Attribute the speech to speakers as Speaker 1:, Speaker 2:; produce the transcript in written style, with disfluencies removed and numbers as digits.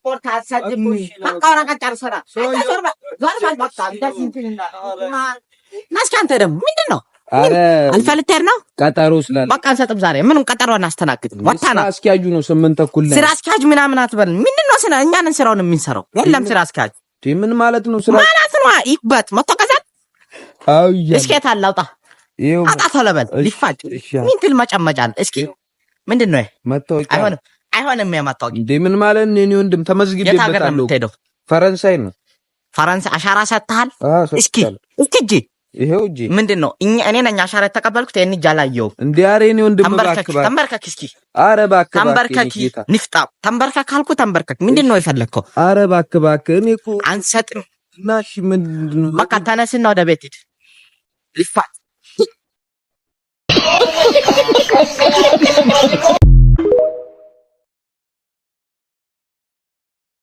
Speaker 1: ፓስፖርት አሰጥም በቃ ወረቀት ጨርሰና ዞር በቃ እንደዚህ እንትን ናስኪ አንተ ደግሞ ምንድን ነው አልፈልተር ነው
Speaker 2: ቀጠሮ ስላለ
Speaker 1: በቃ አንሰጥም ዛሬ ምንም ቀጠሮ እናስተናግድ ወጣና
Speaker 2: አስኪያጁ ነው 8 ተኩል ላይ
Speaker 1: ስራ አስኪያጅ ምናምን አትበል ምንድን ነው ስራ እኛ ነን ስራውን የምንሰራው የለም ስራ አስኪያጅ
Speaker 2: ምን ማለት ነው ስራ
Speaker 1: ማለት ነው ይበት መተከዛት እስኪ ታላውጣ አጣ ተለበል ሊፋጭ ምንትል መጨመጫል እስኪ ምንድን ነው
Speaker 2: መታወቂያ
Speaker 1: አይሆንም የማታወቂ
Speaker 2: እንዴ ምን ማለት ነው እኔ ወንድም ተመዝግቤበታለሁ ፈረንሳይ ነው ፈረንሳይ
Speaker 1: አሻራ ሰጥተሃል እስኪ እጂ
Speaker 2: ይሄው እጂ
Speaker 1: ምንድነው እኔ ነኝ አሻራ ተቀበልኩት የኔ ጃላየው
Speaker 2: እንዴ አሬ እኔ ወንድም
Speaker 1: ተንበርከክ እስኪ
Speaker 2: አረ ባክ
Speaker 1: ተንበርከክ ንፍጣ ተንበርከክ ካልኩ ተንበርከክ ምንድነው የፈለከው
Speaker 2: አረ ባክ እኔ እኮ
Speaker 1: አንሰጥም
Speaker 2: ናሽ ምንድነው
Speaker 1: በቃ ተነስና ወደ ቤት ሂድ ሊፋት